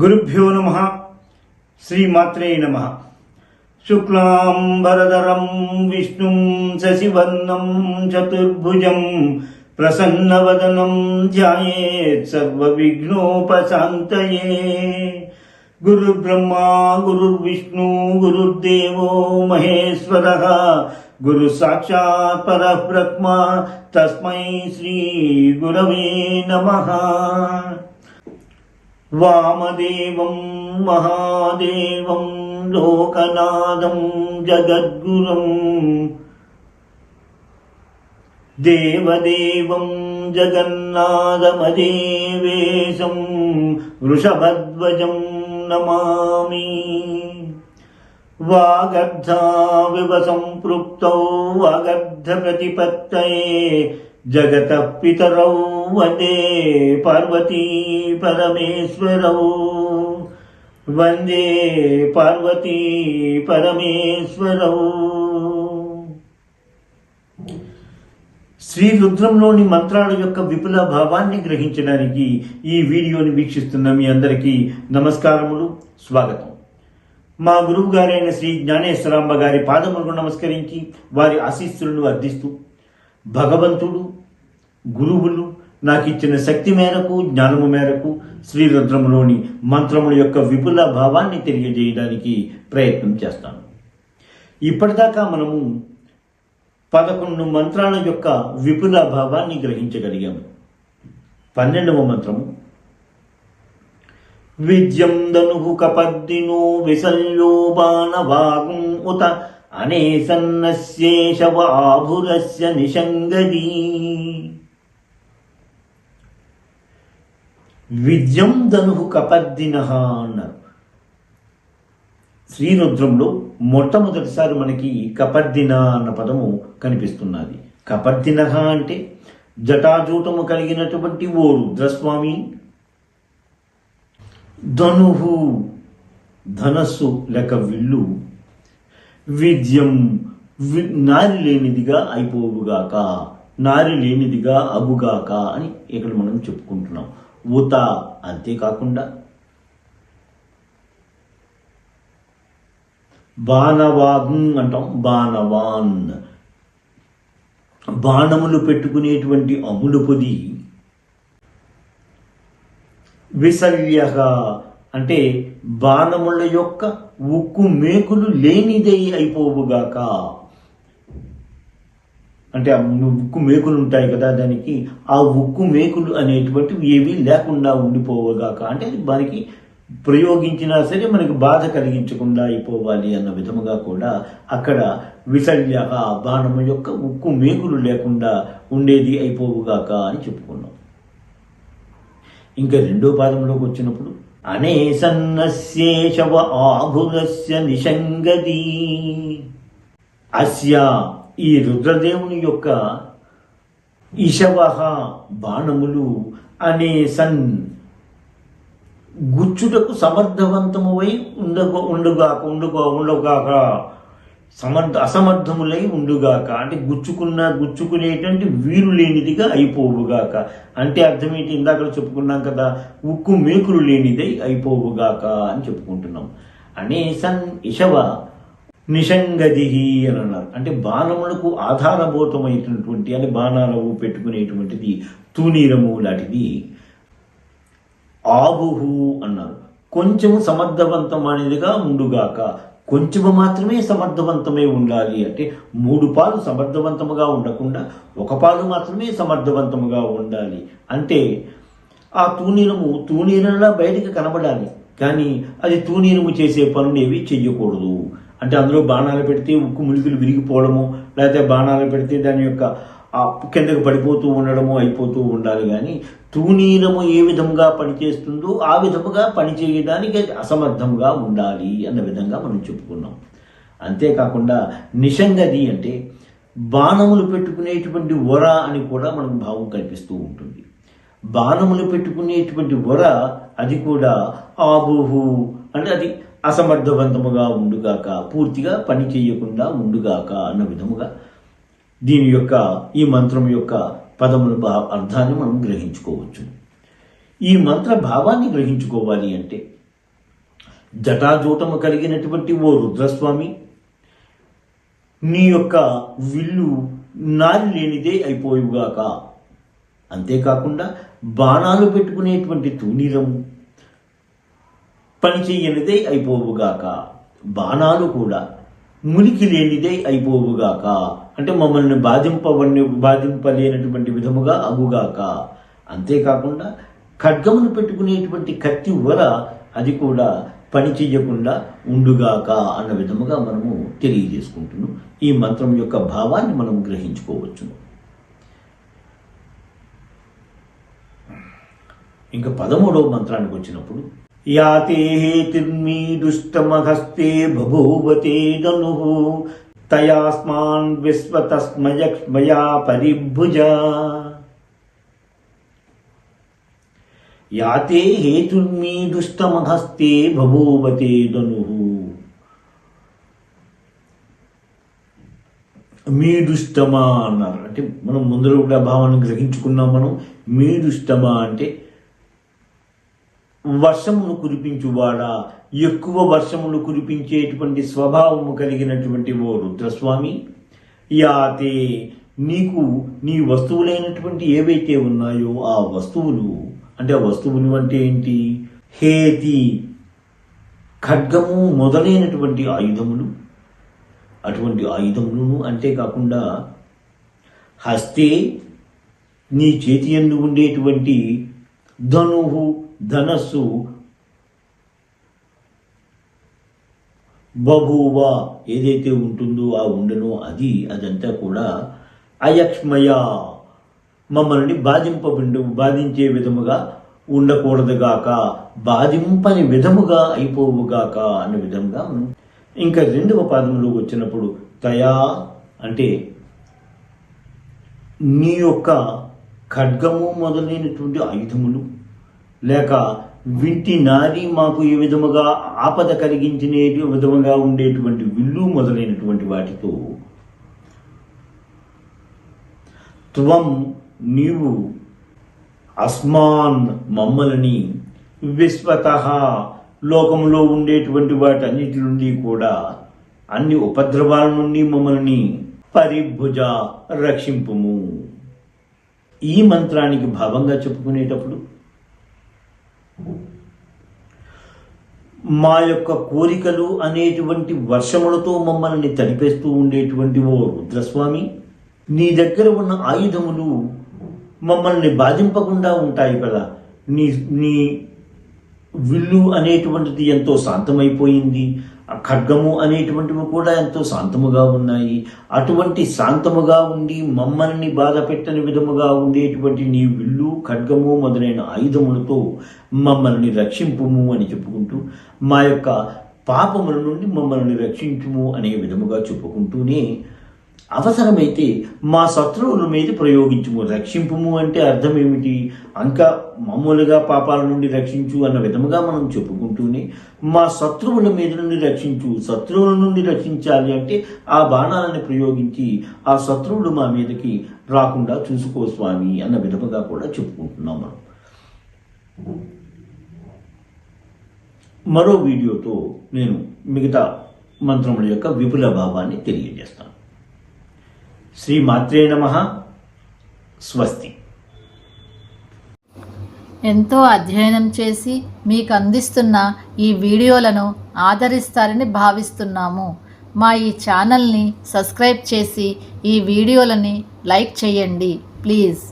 గురుభ్యో నమః. శ్రీమాత్రే నమః. శుక్లాంబరధరం విష్ణుం శశివర్ణం చతుర్భుజం ప్రసన్నవదనం ధ్యాయేత్ సర్వవిఘ్నోపశాంతయే. గురుర్బ్రహ్మా గురుర్విష్ణు గురుర్దేవో మహేశ్వరః. గురు సాక్షాత్ పరబ్రహ్మ తస్మై శ్రీ గురవే నమః. వామదేవం మహాదేవం లోకనాథం జగద్గురం దేవదేవం జగన్నాథమదేవేశం వృషభధ్వజం నమామి. వాగర్ధావివ సంపృక్తౌ వాగర్ధ ప్రతిపత్తయే జగతః పితరౌ వందే పార్వతీ పరమేశ్వరౌ. వందే పార్వతీ పరమేశ్వరౌ. శ్రీ రుద్రంలోని మంత్రాల యొక్క విపుల భావాన్ని గ్రహించడానికి ఈ వీడియోని వీక్షిస్తున్న మీ అందరికీ నమస్కారములు, స్వాగతం. మా గురువు గారైన శ్రీ జ్ఞానేశ్వరాంబ గారి పాదములకు నమస్కరించి వారి ఆశీస్సులను అర్థిస్తూ, భగవంతుడు గురువులు నాకు ఇచ్చిన శక్తి మేరకు జ్ఞానము మేరకు శ్రీరుద్రంలోని మంత్రముల యొక్క విపుల భావాన్ని తెలియజేయడానికి ప్రయత్నం చేస్తాను. ఇప్పటిదాకా మనము 11 మంత్రాల యొక్క విపుల భావాన్ని గ్రహించగలిగాము. 12వ మంత్రము విద్యం ధనుః కపర్దినో విశల్యో బాణవాగుం ఉత అనేసన్నస్యేషవ ఆభురస్య నిషంగదీ. విద్యం ధనుః కపర్దినః అన్నారు. శ్రీరుద్రంలో మొట్టమొదటిసారి మనకి కపర్దిన అన్న పదము కనిపిస్తున్నది. కపర్దినః అంటే జటాజూటము కలిగినటువంటి ఓ రుద్రస్వామి. ధనుః ధనస్సు లేక విల్లు. విద్యం నారి లేనిదిగా అయిపోవుగాక, నారి లేనిదిగా అగుగాక అని ఇక్కడ మనం చెప్పుకుంటున్నాం. ఉత అంతేకాకుండా బాణవాగం అంటాం. బాణవాన్ బాణములు పెట్టుకునేటువంటి అములు పొది. విశల్యః అంటే బాణముల యొక్క ఉక్కు మేకులు లేనిదై అయిపోవుగాక. అంటే ఆ ఉక్కు మేకులు ఉంటాయి కదా, దానికి ఆ ఉక్కు మేకులు అనేటువంటివి ఏవి లేకుండా ఉండిపోవుగాక. అంటే దానికి ప్రయోగించినా సరే మనకి బాధ కలిగించకుండా అయిపోవాలి అన్న విధముగా కూడా అక్కడ విశల్య బాణము యొక్క ఉక్కు మేకులు లేకుండా ఉండేది అయిపోవుగాక అని చెప్పుకున్నాం. ఇంకా 2వ పాదంలోకి వచ్చినప్పుడు అనేసన్నస్యేషవ ఆభురస్య నిషంగదీ. అస్య ఈ రుద్రదేవుని యొక్క ఇషవ బాణములు అనేసన్ గుచ్చుటకు సమర్థవంతమువై ఉండగాక అసమర్థములై ఉండుగాక. అంటే గుచ్చుకునేటువంటి వీరు లేనిదిగా అయిపోవుగాక. అంటే అర్థం ఏంటి? ఇందాక చెప్పుకున్నాం కదా, ఉక్కు మేకులు లేనిదై అయిపోవుగాక అని చెప్పుకుంటున్నాం. అనేసన్ ఇషవ నిషంగది అని అన్నారు. అంటే బాణములకు ఆధారభూతమైనటువంటి, అంటే బాణాలు పెట్టుకునేటువంటిది తూనీరము లాంటిది. ఆబుహు అన్నారు. కొంచెము సమర్థవంతమైనదిగా ఉండుగాక. కొంచెము మాత్రమే సమర్థవంతమై ఉండాలి. అంటే 3 పాలు సమర్థవంతముగా ఉండకుండా 1 పాలు మాత్రమే సమర్థవంతముగా ఉండాలి. అంటే ఆ తూనీరంలా బయటికి కనబడాలి, కానీ అది తూనీరము చేసే పనులేవి చెయ్యకూడదు. అంటే అందులో బాణాలు పెడితే ఉక్కు ములికలు విరిగిపోవడము, లేకపోతే బాణాలు పెడితే దాని యొక్క కిందకు పడిపోతూ ఉండడము అయిపోతూ ఉండాలి. కానీ తూనీరము ఏ విధంగా పనిచేస్తుందో ఆ విధముగా పనిచేయడానికి అసమర్థంగా ఉండాలి అన్న విధంగా మనం చెప్పుకున్నాం. అంతేకాకుండా నిషంగది అంటే బాణములు పెట్టుకునేటువంటి వర అని కూడా మనకు భావం కల్పిస్తూ ఉంటుంది. బాణములు పెట్టుకునేటువంటి వర అది కూడా ఆబుహు అంటే అది అసమర్థవంతముగా ఉండుగాక, పూర్తిగా పని చేయకుండా ఉండుగాక అన్న విధముగా దీని యొక్క ఈ మంత్రం యొక్క పదముల అర్థాన్ని మనం గ్రహించుకోవచ్చు. ఈ మంత్ర భావాన్ని గ్రహించుకోవాలి అంటే జటాజూటము కలిగినటువంటి ఓ రుద్రస్వామి, నీ యొక్క విల్లు నారి లేనిదే అయిపోయుగాక. అంతేకాకుండా బాణాలు పెట్టుకునేటువంటి తూణీరము పని చెయ్యనిదే అయిపోవుగాక. బాణాలు కూడా మునికి లేనిదే అయిపోవుగాక. అంటే మమ్మల్ని బాధింపలేనటువంటి విధముగా అగుగాక. అంతేకాకుండా ఖడ్గమును పెట్టుకునేటువంటి కత్తి వర అది కూడా పని చెయ్యకుండా ఉండుగాక అన్న విధముగా మనము తెలియజేసుకుంటున్నాం. ఈ మంత్రం యొక్క భావాన్ని మనం గ్రహించుకోవచ్చును. ఇంకా 13వ మంత్రానికి వచ్చినప్పుడు, యాతే హేతిర్మీదుష్టమహస్తే బభూవతే ధనుః తయాస్మాన్ విశ్వతస్మయక్ష్మయా పరిభుజ. యాతే హేతుర్మీదుష్టమహస్తే బభూవతే ధనుః. మీదుష్టమా అన్నారు. అంటే మనం ముందర కూడా భావాన్ని గ్రహించుకున్నాం. మనం మీదుష్టమా అంటే వర్షమును కురిపించువాడా, ఎక్కువ వర్షమును కురిపించేటువంటి స్వభావము కలిగినటువంటి ఓ రుద్రస్వామి, యాతే నీకు నీ వస్తువులైనటువంటి ఏవైతే ఉన్నాయో ఆ వస్తువులు, అంటే ఆ వస్తువులు అంటే ఏంటి? హేతి ఖడ్గము మొదలైనటువంటి ఆయుధములు, అటువంటి ఆయుధములను, అంతేకాకుండా హస్తే నీ చేతి యందు ఉండేటువంటి ధనుహు ధనస్సు, బభూవ ఏదైతే ఉంటుందో ఆ ఉండనో అదంతా కూడా అయక్ష్మయ మమ్మల్ని బాధించే విధముగా ఉండకూడదుగాక, బాధింపని విధముగా అయిపోవుగాక అన్న విధంగా. ఇంకా 2వ పాదంలో వచ్చినప్పుడు తయా అంటే నీ యొక్క ఖడ్గము మొదలైనటువంటి ఆయుధములు, లేక వింటి నారి మాకు ఈ విధముగా ఆపద కలిగించిన విధముగా ఉండేటువంటి విల్లు మొదలైనటువంటి వాటితో త్వం నీవు అస్మాన్ మమ్మల్ని విశ్వతః లోకంలో ఉండేటువంటి వాటన్నిటి నుండి కూడా అన్ని ఉపద్రవాల నుండి మమ్మల్ని పరిభుజ రక్షింపుము. ఈ మంత్రానికి భావంగా చెప్పుకునేటప్పుడు మా యొక్క కోరికలు అనేటువంటి వర్షములతో మమ్మల్ని తడిపేస్తూ ఉండేటువంటి ఓ రుద్రస్వామి, నీ దగ్గర ఉన్న ఆయుధములు మమ్మల్ని బాధింపకుండా ఉంటాయి కదా. నీ విల్లు అనేటువంటిది ఎంతో శాంతమైపోయింది, ఆ ఖడ్గము అనేటువంటివి కూడా ఎంతో శాంతముగా ఉన్నాయి. అటువంటి శాంతముగా ఉండి మమ్మల్ని బాధ పెట్టని విధముగా ఉండేటువంటి నీ విల్లు ఖడ్గము మొదలైన ఆయుధములతో మమ్మల్ని రక్షింపుము అని చెప్పుకుంటూ, మా యొక్క పాపముల నుండి మమ్మల్ని రక్షించుము అనే విధముగా చెప్పుకుంటూనే, అవసరమైతే మా శత్రువుల మీద ప్రయోగించుము. రక్షింపుము అంటే అర్థం ఏమిటి? ఇంకా మామూలుగా పాపాల నుండి రక్షించు అన్న విధముగా మనం చెప్పుకుంటూనే, మా శత్రువుల మీద నుండి రక్షించు. శత్రువుల నుండి రక్షించాలి అంటే ఆ బాణాలను ప్రయోగించి ఆ శత్రువులు మా మీదకి రాకుండా చూసుకో స్వామి అన్న విధముగా కూడా చెప్పుకుంటున్నాం మనం. మరో వీడియోతో నేను మిగతా మంత్రముల యొక్క విపుల భావాన్ని తెలియజేస్తాను. శ్రీ మాత్రే నమః. స్వస్తి. ఎంతో అధ్యయనం చేసి మీకు అందిస్తున్న ఈ వీడియోలను ఆదరిస్తారని భావిస్తున్నాము. మా ఈ ఛానల్ని సబ్స్క్రైబ్ చేసి ఈ వీడియోలని లైక్ చేయండి ప్లీజ్.